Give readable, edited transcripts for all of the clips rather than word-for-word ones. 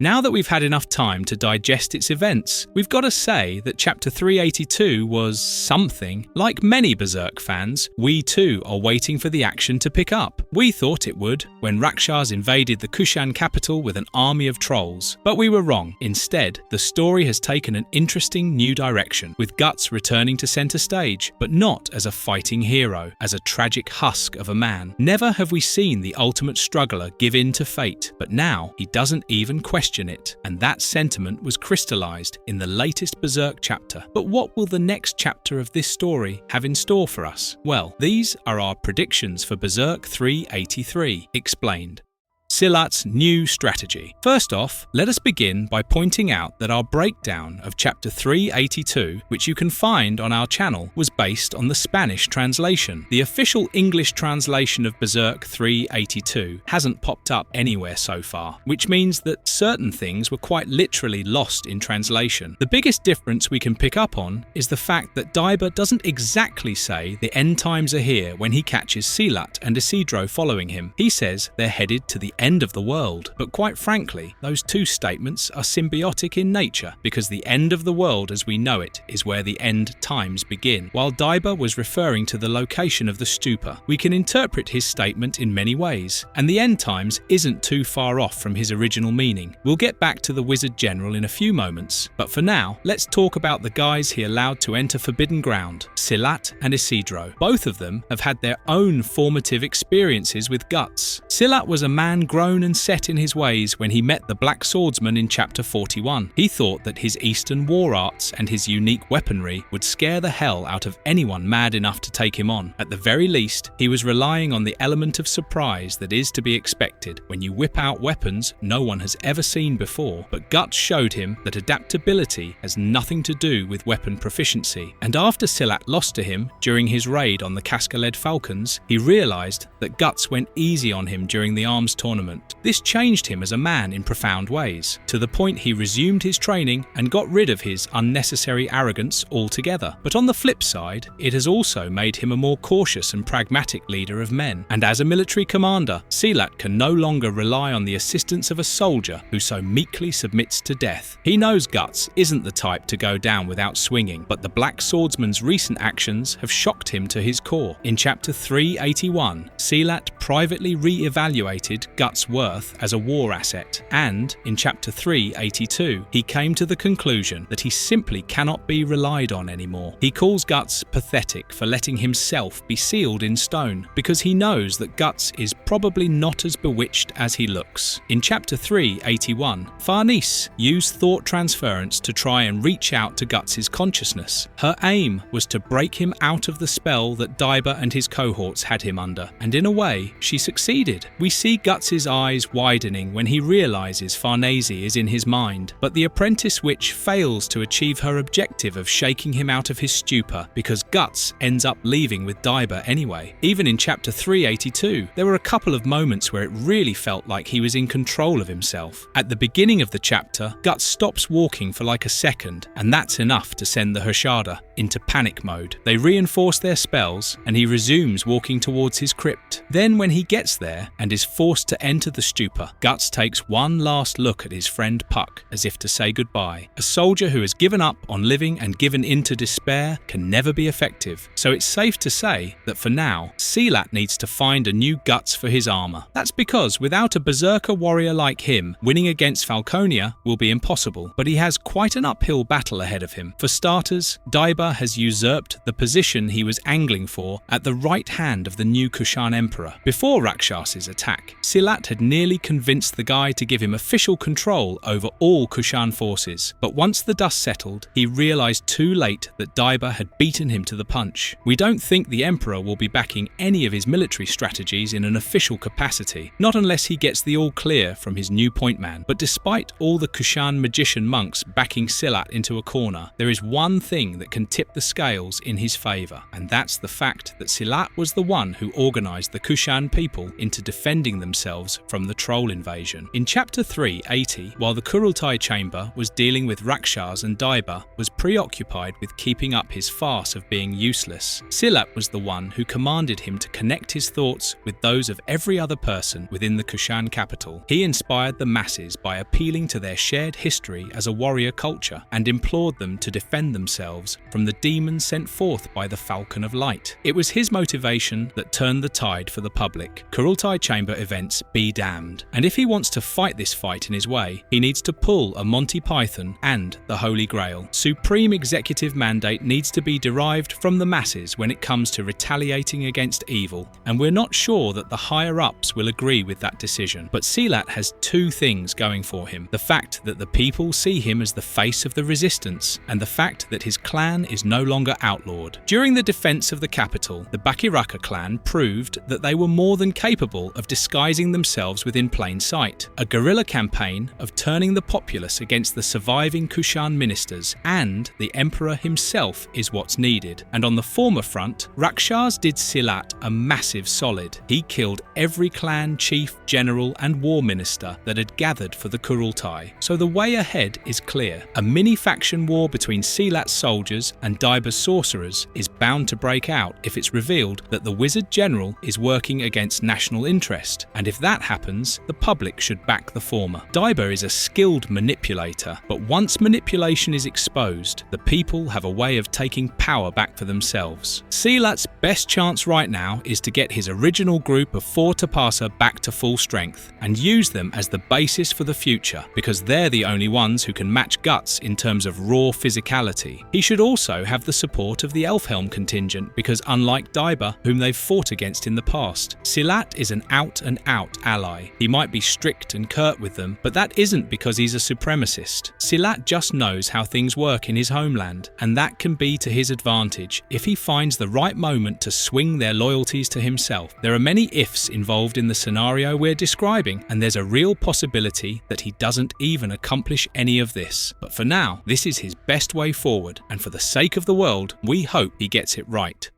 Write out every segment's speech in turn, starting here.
Now that we've had enough time to digest its events, we've got to say that Chapter 382 was something. Like many Berserk fans, we too are waiting for the action to pick up. We thought it would, when Rakshas invaded the Kushan Capital with an army of trolls. But we were wrong. Instead, the story has taken an interesting new direction, with Guts returning to center stage, but not as a fighting hero, as a tragic husk of a man. Never have we seen the ultimate struggler give in to fate, but now he doesn't even question it, and that sentiment was crystallized in the latest Berserk chapter. But what will the next chapter of this story have in store for us? Well, these are our predictions for Berserk 383, explained. Silat's new strategy. First off, let us begin by pointing out that our breakdown of Chapter 382, which you can find on our channel, was based on the Spanish translation. The official English translation of Berserk 382 hasn't popped up anywhere so far, which means that certain things were quite literally lost in translation. The biggest difference we can pick up on is the fact that Daiba doesn't exactly say the end times are here when he catches Silat and Isidro following him. He says they're headed to the end of the world. But quite frankly, those two statements are symbiotic in nature, because the end of the world as we know it is where the end times begin. While Daiba was referring to the location of the stupa, we can interpret his statement in many ways, and the end times isn't too far off from his original meaning. We'll get back to the Wizard General in a few moments, but for now, let's talk about the guys he allowed to enter Forbidden Ground, Silat and Isidro. Both of them have had their own formative experiences with Guts. Silat was a man grown and set in his ways when he met the Black Swordsman in Chapter 41. He thought that his Eastern war arts and his unique weaponry would scare the hell out of anyone mad enough to take him on. At the very least, he was relying on the element of surprise that is to be expected when you whip out weapons no one has ever seen before. But Guts showed him that adaptability has nothing to do with weapon proficiency. And after Silat lost to him during his raid on the Cascaled Falcons, he realized that Guts went easy on him during the arms tournament. This changed him as a man in profound ways, to the point he resumed his training and got rid of his unnecessary arrogance altogether. But on the flip side, it has also made him a more cautious and pragmatic leader of men. And as a military commander, Silat can no longer rely on the assistance of a soldier who so meekly submits to death. He knows Guts isn't the type to go down without swinging, but the Black Swordsman's recent actions have shocked him to his core. In Chapter 381, Silat privately re-evaluated Guts' worth as a war asset, and in Chapter 382, he came to the conclusion that he simply cannot be relied on anymore. He calls Guts pathetic for letting himself be sealed in stone, because he knows that Guts is probably not as bewitched as he looks. In Chapter 381, Farnese used thought transference to try and reach out to Guts' consciousness. Her aim was to break him out of the spell that Daiba and his cohorts had him under, and in a way, she succeeded. We see Guts' eyes widening when he realizes Farnese is in his mind, but the apprentice witch fails to achieve her objective of shaking him out of his stupor, because Guts ends up leaving with Daiba anyway. Even in Chapter 382, there were a couple of moments where it really felt like he was in control of himself. At the beginning of the chapter, Guts stops walking for like a second, and that's enough to send the Hashada into panic mode. They reinforce their spells, and he resumes walking towards his crypt. Then when he gets there and is forced to enter the stupor, Guts takes one last look at his friend Puck, as if to say goodbye. A soldier who has given up on living and given in to despair can never be effective, so it's safe to say that for now, Silat needs to find a new Guts for his armor. That's because without a berserker warrior like him, winning against Falconia will be impossible, but he has quite an uphill battle ahead of him. For starters, Daiba has usurped the position he was angling for at the right hand of the new Kushan Emperor. Before Rakshas' attack, Silat had nearly convinced the guy to give him official control over all Kushan forces, but once the dust settled, he realized too late that Daiba had beaten him to the punch. We don't think the Emperor will be backing any of his military strategies in an official capacity, not unless he gets the all clear from his new point man. But despite all the Kushan magician monks backing Silat into a corner, there is one thing that can tip the scales in his favor, and that's the fact that Silat was the one who organized the Kushan people into defending themselves from the the troll invasion. In chapter 380, while the Kurultai chamber was dealing with Rakshas and Daiba was preoccupied with keeping up his farce of being useless, Silat was the one who commanded him to connect his thoughts with those of every other person within the Kushan Capital. He inspired the masses by appealing to their shared history as a warrior culture and implored them to defend themselves from the demons sent forth by the Falcon of Light. It was his motivation that turned the tide for the public. Kurultai chamber events be damned. And if he wants to fight this fight in his way, he needs to pull a Monty Python and the Holy Grail. Supreme executive mandate needs to be derived from the masses when it comes to retaliating against evil, and we're not sure that the higher-ups will agree with that decision. But Silat has two things going for him: the fact that the people see him as the face of the resistance, and the fact that his clan is no longer outlawed. During the defense of the capital, the Bakiraka clan proved that they were more than capable of disguising themselves within plain sight. A guerrilla campaign of turning the populace against the surviving Kushan ministers and the emperor himself is what's needed. And on the former front, Rakshas did Silat a massive solid. He killed every clan chief, general and war minister that had gathered for the Kurultai. So the way ahead is clear. A mini-faction war between Silat's soldiers and Daiba's sorcerers is bound to break out if it's revealed that the wizard general is working against national interest. And if that happens, the public should back the former. Daiba is a skilled manipulator, but once manipulation is exposed, the people have a way of taking power back for themselves. Silat's best chance right now is to get his original group of 4 Tapasa back to full strength and use them as the basis for the future, because they're the only ones who can match Guts in terms of raw physicality. He should also have the support of the Elfhelm contingent, because unlike Daiba, whom they've fought against in the past, Silat is an out-and-out ally. He might be strict and curt with them, but that isn't because he's a supremacist. Silat just knows how things work in his homeland, and that can be to his advantage if he finds the right moment to swing their loyalties to himself. There are many ifs involved in the scenario we're describing, and there's a real possibility that he doesn't even accomplish any of this. But for now, this is his best way forward, and for the sake of the world, we hope he gets it right.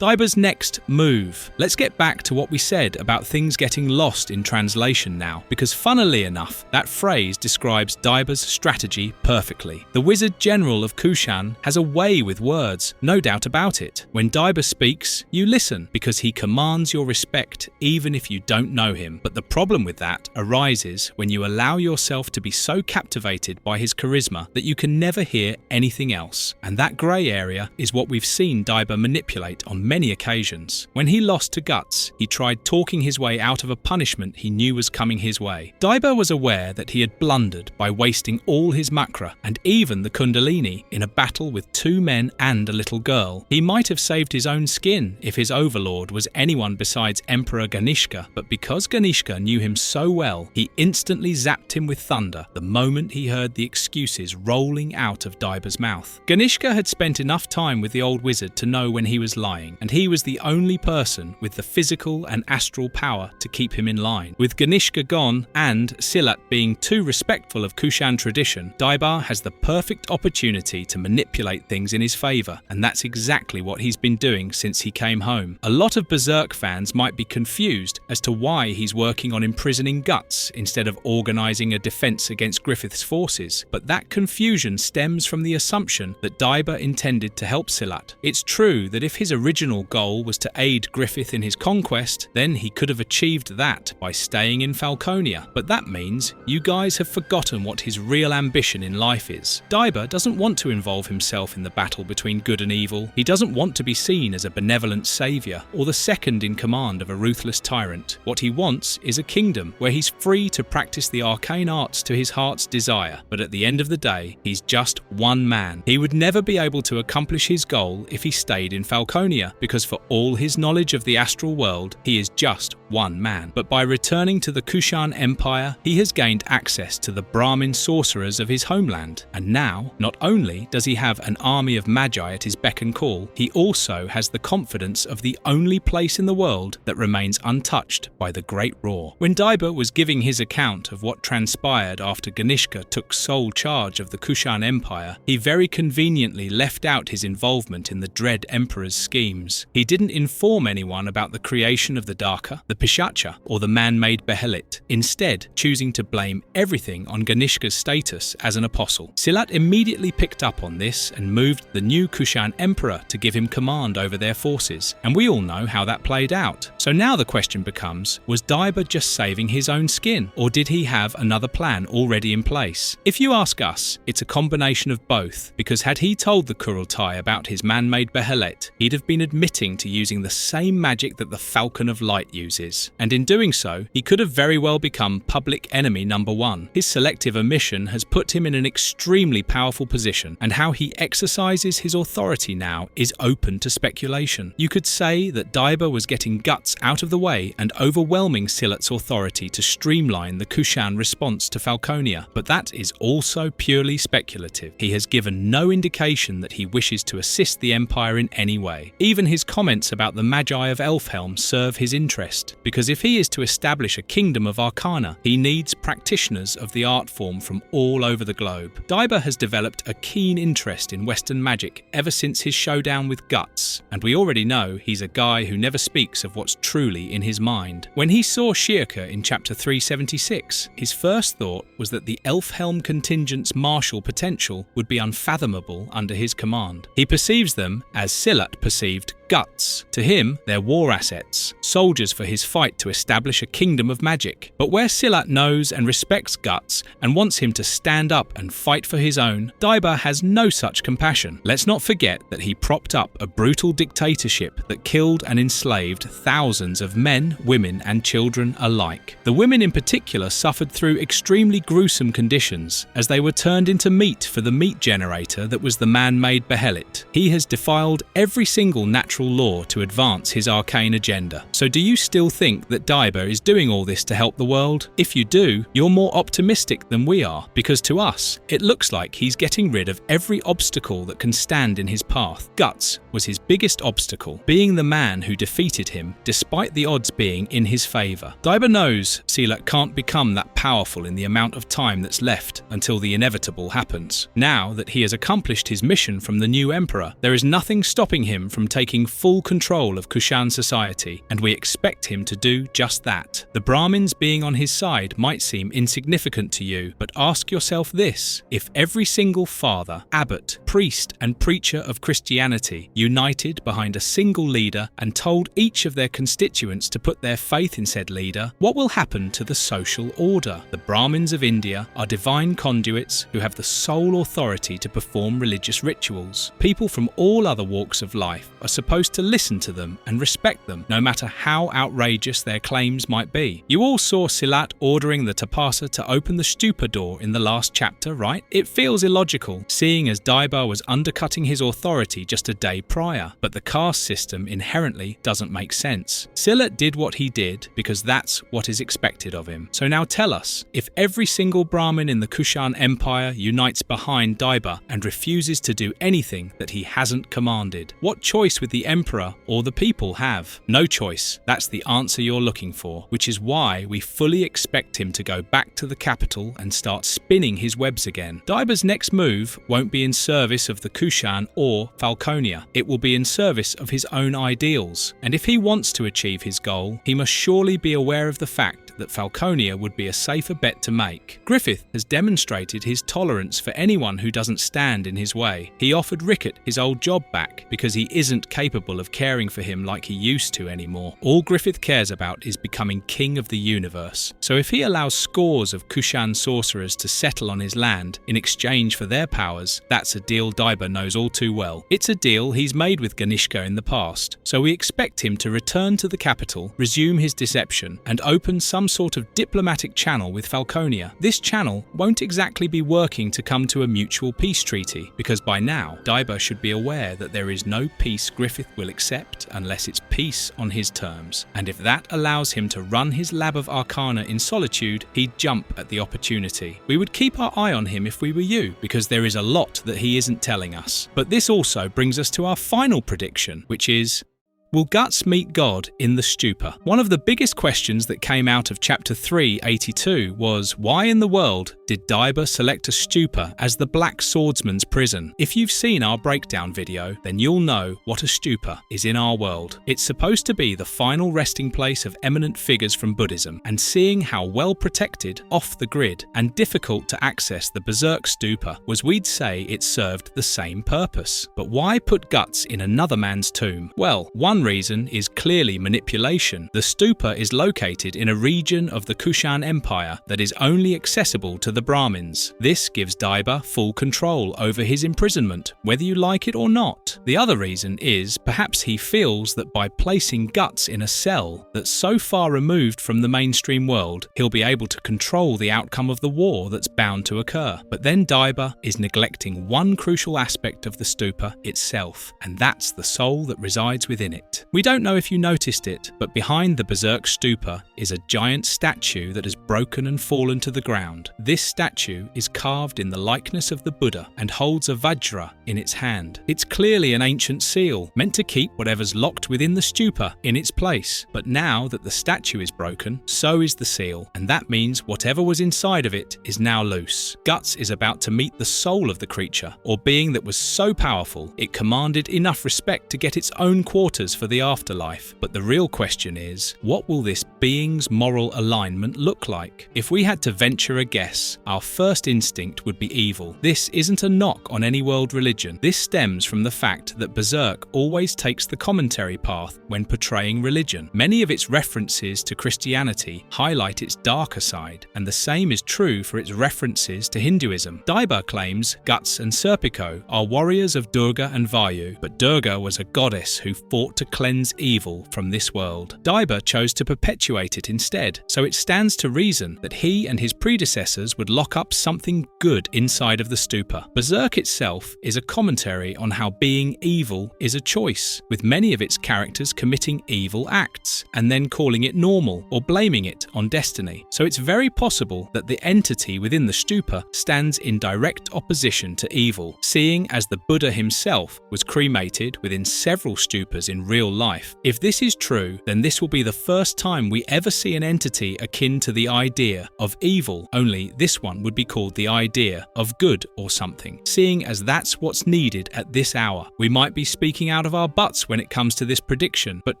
Daiba's next move. Let's get back to what we said about things getting lost in translation now, because funnily enough, that phrase describes Daiba's strategy perfectly. The Wizard General of Kushan has a way with words, no doubt about it. When Daiba speaks, you listen, because he commands your respect even if you don't know him. But the problem with that arises when you allow yourself to be so captivated by his charisma that you can never hear anything else. And that grey area is what we've seen Daiba manipulate on many occasions. When he lost to Guts, he tried talking his way out of a punishment he knew was coming his way. Daiba was aware that he had blundered by wasting all his makra and even the Kundalini in a battle with 2 men and a little girl. He might have saved his own skin if his overlord was anyone besides Emperor Ganishka, but because Ganishka knew him so well, he instantly zapped him with thunder the moment he heard the excuses rolling out of Daiba's mouth. Ganishka had spent enough time with the old wizard to know when he was lying, and he was the only person with the physical and astral power to keep him in line. With Ganishka gone and Silat being too respectful of Kushan tradition, Daiba has the perfect opportunity to manipulate things in his favour, and that's exactly what he's been doing since he came home. A lot of Berserk fans might be confused as to why he's working on imprisoning Guts instead of organising a defence against Griffith's forces, but that confusion stems from the assumption that Daiba intended to help Silat. It's true that if his original goal was to aid Griffith in his conquest, then he could have achieved that by staying in Falconia. But that means you guys have forgotten what his real ambition in life is. Daiba doesn't want to involve himself in the battle between good and evil. He doesn't want to be seen as a benevolent saviour or the second in command of a ruthless tyrant. What he wants is a kingdom where he's free to practice the arcane arts to his heart's desire. But at the end of the day, he's just one man. He would never be able to accomplish his goal if he stayed in Falconia, because for all his knowledge of the astral world, he is just one man. But by returning to the Kushan Empire, he has gained access to the Brahmin sorcerers of his homeland. And now, not only does he have an army of magi at his beck and call, he also has the confidence of the only place in the world that remains untouched by the Great Roar. When Daiba was giving his account of what transpired after Ganishka took sole charge of the Kushan Empire, he very conveniently left out his involvement in the Dread Emperor's schemes. He didn't inform anyone about the creation of the Daka, the Pishacha, or the man-made Behelit, instead choosing to blame everything on Ganishka's status as an apostle. Silat immediately picked up on this and moved the new Kushan emperor to give him command over their forces, and we all know how that played out. So now the question becomes, was Daiba just saving his own skin, or did he have another plan already in place? If you ask us, it's a combination of both, because had he told the Kurultai about his man-made Behelit, he'd have been admitting to using the same magic that the Falcon of Light uses, and in doing so, he could have very well become public enemy number one. His selective omission has put him in an extremely powerful position, and how he exercises his authority now is open to speculation. You could say that Daiba was getting guts out of the way and overwhelming Silat's authority to streamline the Kushan response to Falconia, but that is also purely speculative. He has given no indication that he wishes to assist the Empire in any way. Even his comments about the Magi of Elfhelm serve his interest, because if he is to establish a kingdom of arcana, he needs practitioners of the art form from all over the globe. Daiba has developed a keen interest in Western magic ever since his showdown with Guts, and we already know he's a guy who never speaks of what's truly in his mind. When he saw Shirka in chapter 376, his first thought was that the Elfhelm contingent's martial potential would be unfathomable under his command. He perceives them as Silat perceived Guts. To him, they're war assets, soldiers for his fight to establish a kingdom of magic. But where Silat knows and respects Guts and wants him to stand up and fight for his own, Daiba has no such compassion. Let's not forget that he propped up a brutal dictatorship that killed and enslaved thousands of men, women and children alike. The women in particular suffered through extremely gruesome conditions as they were turned into meat for the meat generator that was the man-made Behelit. He has defiled every single natural law to advance his arcane agenda. So do you still think that Daiba is doing all this to help the world? If you do, you're more optimistic than we are, because to us, it looks like he's getting rid of every obstacle that can stand in his path. Guts was his biggest obstacle, being the man who defeated him, despite the odds being in his favour. Daiba knows Silat can't become that powerful in the amount of time that's left until the inevitable happens. Now that he has accomplished his mission from the new emperor, there is nothing stopping him from taking full control of Kushan society, and we expect him to do just that. The Brahmins being on his side might seem insignificant to you, but ask yourself this: if every single father, abbot, priest and preacher of Christianity united behind a single leader and told each of their constituents to put their faith in said leader, what will happen to the social order? The Brahmins of India are divine conduits who have the sole authority to perform religious rituals. People from all other walks of life are supposed to listen to them and respect them, no matter how outrageous their claims might be. You all saw Silat ordering the Tapasa to open the stupa door in the last chapter, right? It feels illogical, seeing as Daiba was undercutting his authority just a day prior, but the caste system inherently doesn't make sense. Silat did what he did because that's what is expected of him. So now tell us, if every single Brahmin in the Kushan Empire unites behind Daiba and refuses to do anything that he hasn't commanded, what choice would the emperor or the people have? No choice. That's the answer you're looking for, which is why we fully expect him to go back to the capital and start spinning his webs again. Daiba's next move won't be in service of the Kushan or Falconia. It will be in service of his own ideals. And if he wants to achieve his goal, he must surely be aware of the fact that Falconia would be a safer bet to make. Griffith has demonstrated his tolerance for anyone who doesn't stand in his way. He offered Rickett his old job back because he isn't capable of caring for him like he used to anymore. All Griffith cares about is becoming king of the universe. So if he allows scores of Kushan sorcerers to settle on his land in exchange for their powers, that's a deal Daiba knows all too well. It's a deal he's made with Ganishka in the past, so we expect him to return to the capital, resume his deception, and open some sort of diplomatic channel with Falconia. This channel won't exactly be working to come to a mutual peace treaty, because by now Daiba should be aware that there is no peace Griffith will accept unless it's peace on his terms, and if that allows him to run his lab of arcana in solitude, he'd jump at the opportunity. We would keep our eye on him if we were you, because there is a lot that he isn't telling us. But this also brings us to our final prediction, which is Will Guts meet God in the stupor? One of the biggest questions that came out of Chapter 382 was, why in the world did Daiba select a stupor as the Black Swordsman's prison? If you've seen our breakdown video, then you'll know what a stupor is in our world. It's supposed to be the final resting place of eminent figures from Buddhism, and seeing how well protected, off the grid, and difficult to access the Berserk stupor was, we'd say it served the same purpose. But why put Guts in another man's tomb? Well, one reason is clearly manipulation. The stupor is located in a region of the Kushan Empire that is only accessible to the Brahmins. This gives Daiba full control over his imprisonment, whether you like it or not. The other reason is perhaps he feels that by placing Guts in a cell that's so far removed from the mainstream world, he'll be able to control the outcome of the war that's bound to occur. But then Daiba is neglecting one crucial aspect of the stupor itself, and that's the soul that resides within it. We don't know if you noticed it, but behind the Berserk stupor is a giant statue that has broken and fallen to the ground. This statue is carved in the likeness of the Buddha and holds a vajra in its hand. It's clearly an ancient seal, meant to keep whatever's locked within the stupor in its place. But now that the statue is broken, so is the seal, and that means whatever was inside of it is now loose. Guts is about to meet the soul of the creature, or being that was so powerful it commanded enough respect to get its own quarters for the afterlife. But the real question is, what will this being's moral alignment look like? If we had to venture a guess, our first instinct would be evil. This isn't a knock on any world religion. This stems from the fact that Berserk always takes the commentary path when portraying religion. Many of its references to Christianity highlight its darker side, and the same is true for its references to Hinduism. Daiba claims Guts and Serpico are warriors of Durga and Vayu, but Durga was a goddess who fought to cleanse evil from this world. Daiba chose to perpetuate it instead, so it stands to reason that he and his predecessors would lock up something good inside of the stupor. Berserk itself is a commentary on how being evil is a choice, with many of its characters committing evil acts and then calling it normal or blaming it on destiny. So it's very possible that the entity within the stupor stands in direct opposition to evil, seeing as the Buddha himself was cremated within several stupors in real life. If this is true, then this will be the first time we ever see an entity akin to the idea of evil, only this one would be called the idea of good or something, seeing as that's what's needed at this hour. We might be speaking out of our butts when it comes to this prediction, but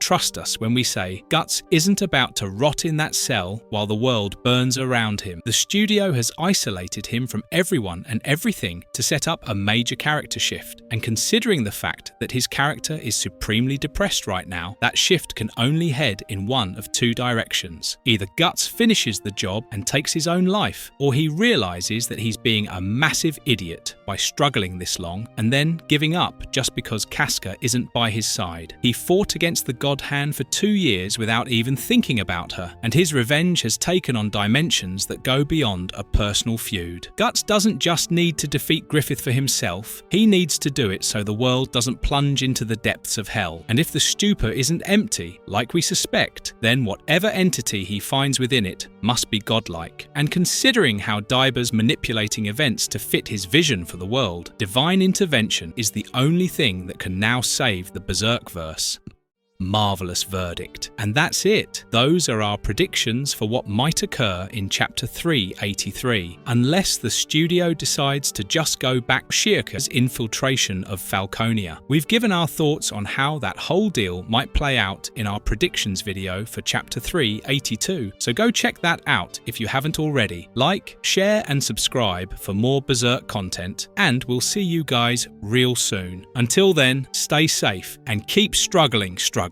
trust us when we say Guts isn't about to rot in that cell while the world burns around him. The studio has isolated him from everyone and everything to set up a major character shift, and considering the fact that his character is supremely depressed right now, that shift can only head in one of two directions. Either Guts finishes the job and takes his own life, or he realizes that he's being a massive idiot by struggling this long and then giving up just because Casca isn't by his side. He fought against the God Hand for 2 years without even thinking about her, and his revenge has taken on dimensions that go beyond a personal feud. Guts doesn't just need to defeat Griffith for himself, he needs to do it so the world doesn't plunge into the depths of hell. And if the stupor isn't empty, like we suspect, then whatever entity he finds within it must be godlike. And considering how Daiba's manipulating events to fit his vision for the world, divine intervention is the only thing that can now save the Berserk-verse. Marvelous verdict. And that's it. Those are our predictions for what might occur in Chapter 383, unless the studio decides to just go back Shirka's infiltration of Falconia. We've given our thoughts on how that whole deal might play out in our predictions video for Chapter 382, so go check that out if you haven't already. Like, share and subscribe for more Berserk content, and we'll see you guys real soon. Until then, stay safe and keep struggling, strugglers.